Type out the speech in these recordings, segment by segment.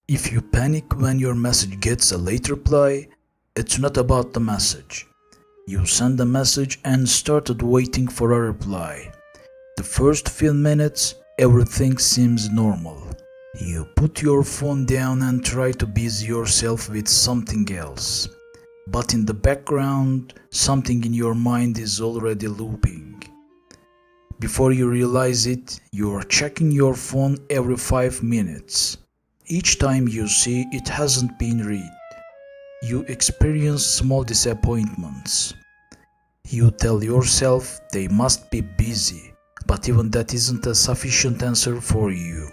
If you panic when your message gets a late reply, it's not about the message. You send a message and started waiting for a reply. The first few minutes, everything seems normal. You put your phone down and try to busy yourself with something else. But in the background, something in your mind is already looping. Before you realize it, you are checking your phone every 5 minutes. Each time you see it hasn't been read, you experience small disappointments. You tell yourself they must be busy, but even that isn't a sufficient answer for you.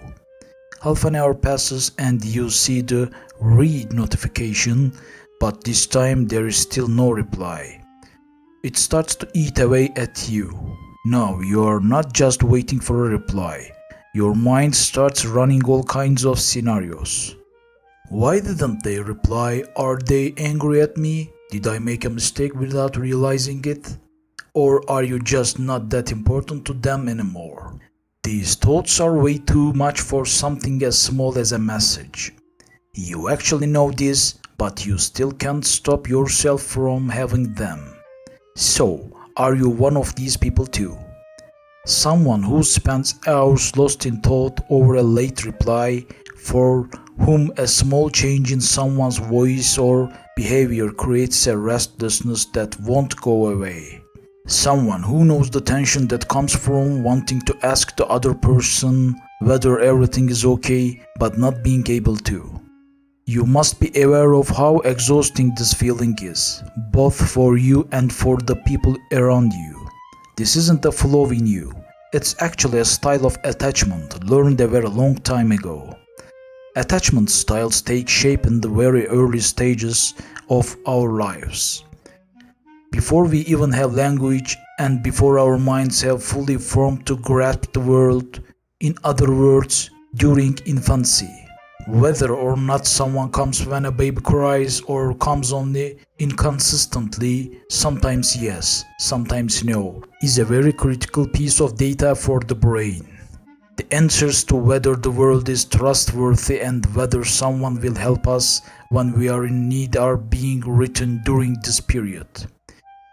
Half an hour passes and you see the read notification, but this time there is still no reply. It starts to eat away at you. Now you are not just waiting for a reply. Your mind starts running all kinds of scenarios. Why didn't they reply? Are they angry at me? Did I make a mistake without realizing it? Or are you just not that important to them anymore? These thoughts are way too much for something as small as a message. You actually know this, but you still can't stop yourself from having them. So, are you one of these people too? Someone who spends hours lost in thought over a late reply, for whom a small change in someone's voice or behavior creates a restlessness that won't go away. Someone who knows the tension that comes from wanting to ask the other person whether everything is okay but not being able to. You must be aware of how exhausting this feeling is, both for you and for the people around you. This isn't a flaw in you, it's actually a style of attachment learned a very long time ago. Attachment styles take shape in the very early stages of our lives. Before we even have language and before our minds have fully formed to grasp the world, in other words, during infancy. Whether or not someone comes when a baby cries or comes only inconsistently, sometimes yes, sometimes no, is a very critical piece of data for the brain. The answers to whether the world is trustworthy and whether someone will help us when we are in need are being written during this period.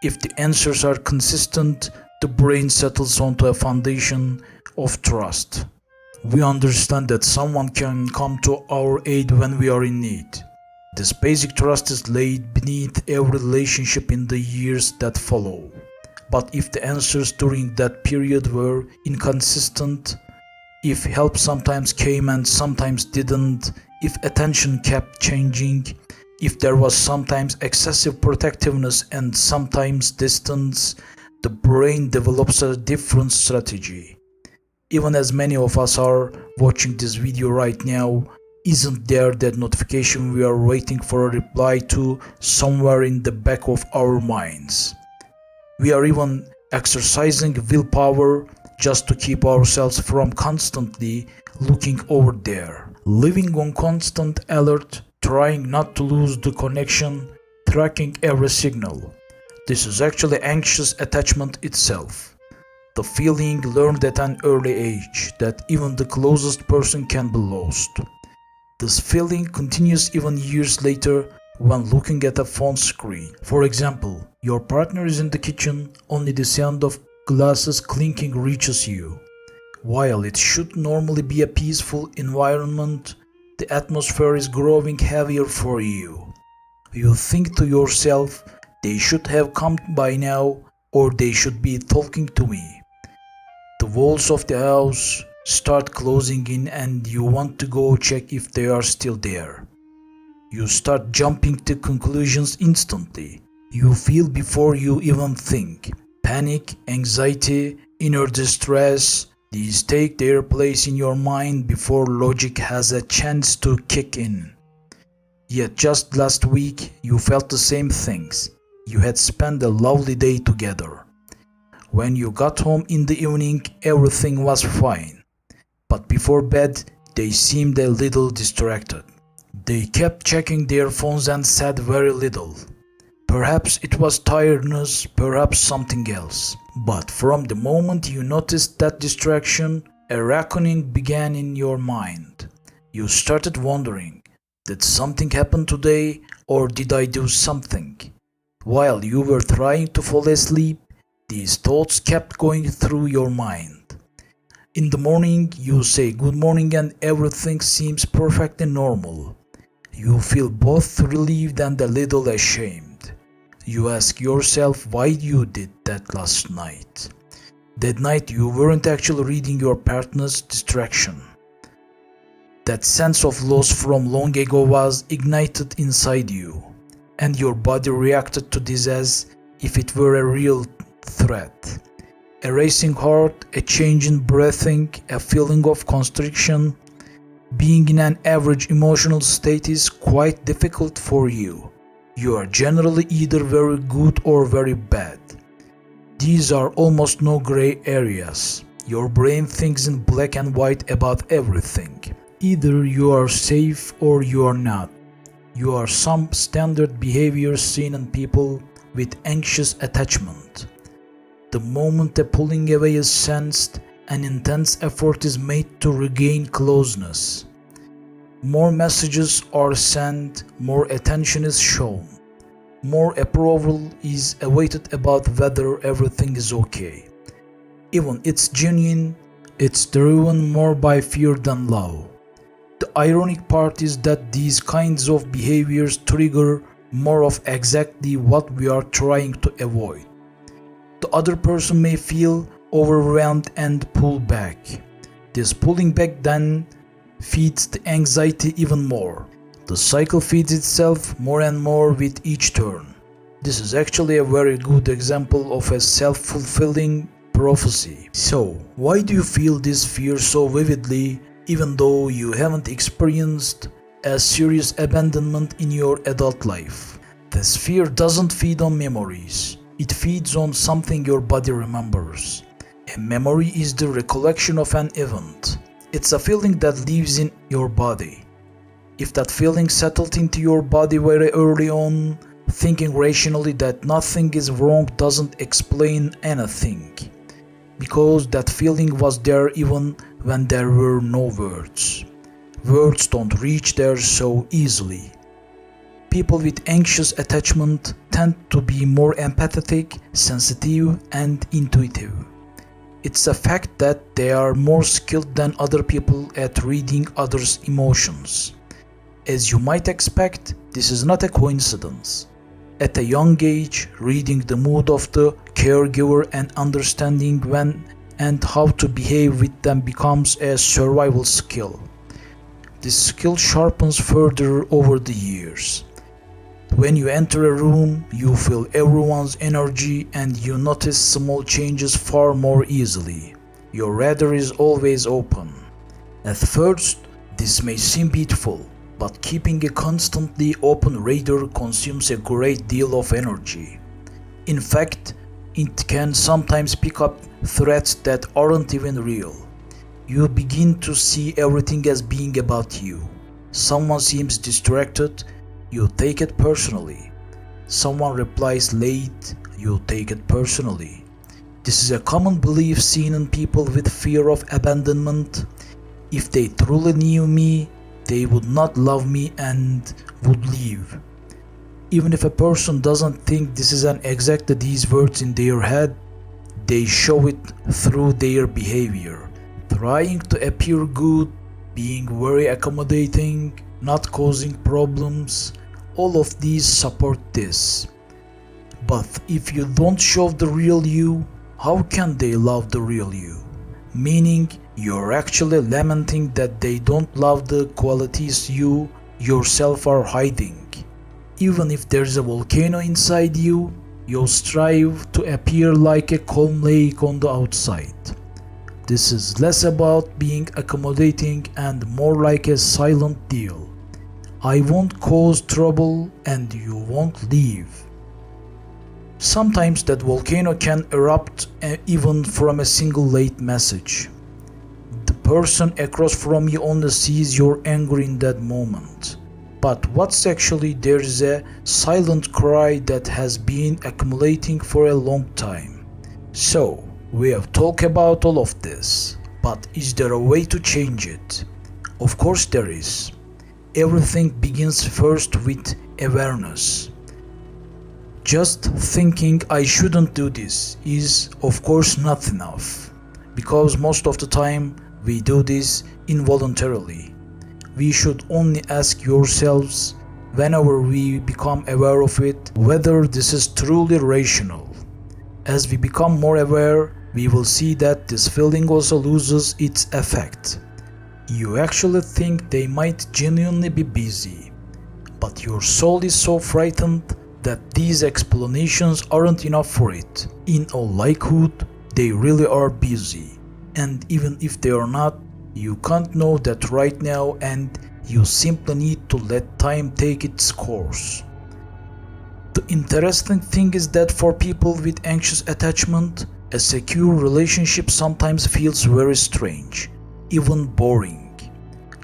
If the answers are consistent, the brain settles onto a foundation of trust. We understand that someone can come to our aid when we are in need. This basic trust is laid beneath every relationship in the years that follow. But if the answers during that period were inconsistent, if help sometimes came and sometimes didn't, if attention kept changing, if there was sometimes excessive protectiveness and sometimes distance, the brain develops a different strategy. Even as many of us are watching this video right now, isn't there that notification we are waiting for a reply to somewhere in the back of our minds? We are even exercising willpower just to keep ourselves from constantly looking over there, living on constant alert, trying not to lose the connection, tracking every signal. This is actually anxious attachment itself. The feeling learned at an early age that even the closest person can be lost. This feeling continues even years later when looking at a phone screen. For example, your partner is in the kitchen, only the sound of glasses clinking reaches you. While it should normally be a peaceful environment, the atmosphere is growing heavier for you. You think to yourself, they should have come by now, or they should be talking to me. The walls of the house start closing in and you want to go check if they are still there. You start jumping to conclusions instantly. You feel before you even think. Panic, anxiety, inner distress, these take their place in your mind before logic has a chance to kick in. Yet just last week you felt the same things. You had spent a lovely day together. When you got home in the evening, everything was fine. But before bed, they seemed a little distracted. They kept checking their phones and said very little. Perhaps it was tiredness, perhaps something else. But from the moment you noticed that distraction, a reckoning began in your mind. You started wondering, Did something happen today, or did I do something? While you were trying to fall asleep, these thoughts kept going through your mind. In the morning, you say good morning and everything seems perfectly normal. You feel both relieved and a little ashamed. You ask yourself why you did that last night. That night you weren't actually reading your partner's distraction. That sense of loss from long ago was ignited inside you, and your body reacted to this as if it were a real threat. A racing heart, a change in breathing, a feeling of constriction. Being in an average emotional state is quite difficult for you. You are generally either very good or very bad. These are almost no gray areas. Your brain thinks in black and white about everything. Either you are safe or you are not. You are some standard behavior seen in people with anxious attachment. The moment a pulling away is sensed, an intense effort is made to regain closeness. More messages are sent, more attention is shown. More approval is awaited about whether everything is okay. Even it's genuine, it's driven more by fear than love. The ironic part is that these kinds of behaviors trigger more of exactly what we are trying to avoid. The other person may feel overwhelmed and pull back. This pulling back then feeds the anxiety even more. The cycle feeds itself more and more with each turn. This is actually a very good example of a self-fulfilling prophecy. So, why do you feel this fear so vividly even though you haven't experienced a serious abandonment in your adult life? This fear doesn't feed on memories. It feeds on something your body remembers. A memory is the recollection of an event. It's a feeling that lives in your body. If that feeling settled into your body very early on, thinking rationally that nothing is wrong doesn't explain anything, because that feeling was there even when there were no words. Words don't reach there so easily. People with anxious attachment tend to be more empathetic, sensitive, and intuitive. It's a fact that they are more skilled than other people at reading others' emotions. As you might expect, this is not a coincidence. At a young age, reading the mood of the caregiver and understanding when and how to behave with them becomes a survival skill. This skill sharpens further over the years. When you enter a room, you feel everyone's energy and you notice small changes far more easily. Your radar is always open. At first, this may seem beautiful, but keeping a constantly open radar consumes a great deal of energy. In fact, it can sometimes pick up threats that aren't even real. You begin to see everything as being about you. Someone seems distracted, you take it personally. Someone replies late, you take it personally. This is a common belief seen in people with fear of abandonment. If they truly knew me, they would not love me and would leave. Even if a person doesn't think this is an exactly these words in their head, they show it through their behavior. Trying to appear good, being very accommodating, not causing problems, all of these support this. But if you don't show the real you, how can they love the real you? Meaning, you're actually lamenting that they don't love the qualities you yourself are hiding. Even if there's a volcano inside you, you'll strive to appear like a calm lake on the outside. This is less about being accommodating and more like a silent deal. I won't cause trouble and you won't leave. Sometimes that volcano can erupt even from a single late message. The person across from you only sees your anger in that moment. But what's actually there is a silent cry that has been accumulating for a long time. So, we have talked about all of this, but is there a way to change it? Of course there is. Everything begins first with awareness. Just thinking I shouldn't do this is of course not enough, because most of the time we do this involuntarily. We should only ask yourselves whenever we become aware of it whether this is truly rational. As we become more aware, we will see that this feeling also loses its effect. You actually think they might genuinely be busy, but your soul is so frightened that these explanations aren't enough for it. In all likelihood, they really are busy, and even if they are not, you can't know that right now, and you simply need to let time take its course. The interesting thing is that for people with anxious attachment, a secure relationship sometimes feels very strange, even boring.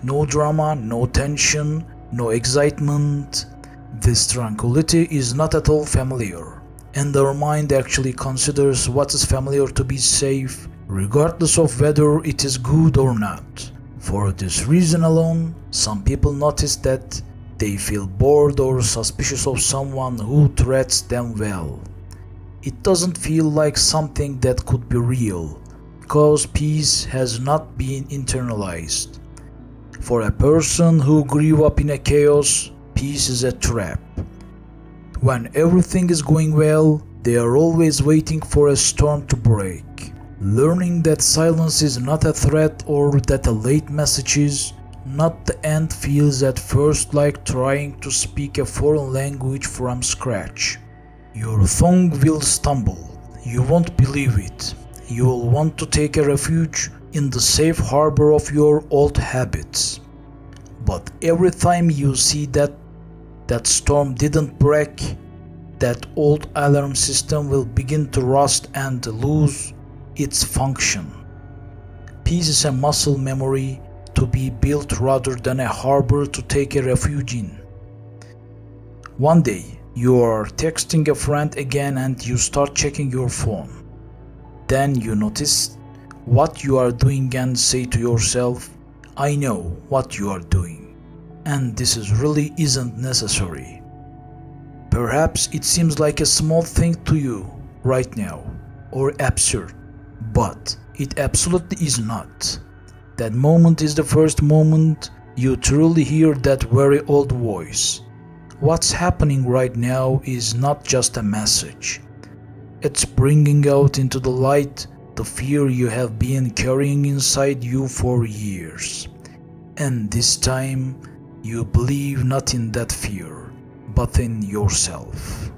No drama, no tension, no excitement. This tranquility is not at all familiar, and our mind actually considers what is familiar to be safe, regardless of whether it is good or not. For this reason alone, some people notice that they feel bored or suspicious of someone who treats them well. It doesn't feel like something that could be real, because peace has not been internalized. For a person who grew up in a chaos, peace is a trap. When everything is going well, they are always waiting for a storm to break. Learning that silence is not a threat or that a late message is not the end feels at first like trying to speak a foreign language from scratch. Your tongue will stumble, you won't believe it, you will want to take a refuge in the safe harbor of your old habits. But every time you see that storm didn't break, that old alarm system will begin to rust and lose its function. Peace is a muscle memory to be built rather than a harbor to take a refuge in. One day, you are texting a friend again and you start checking your phone. Then you notice what you are doing and say to yourself, I know what you are doing, and this really isn't necessary. Perhaps it seems like a small thing to you right now, or absurd, but it absolutely is not. That moment is the first moment you truly hear that very old voice. What's happening right now is not just a message. It's bringing out into the light the fear you have been carrying inside you for years. And this time, you believe not in that fear, but in yourself.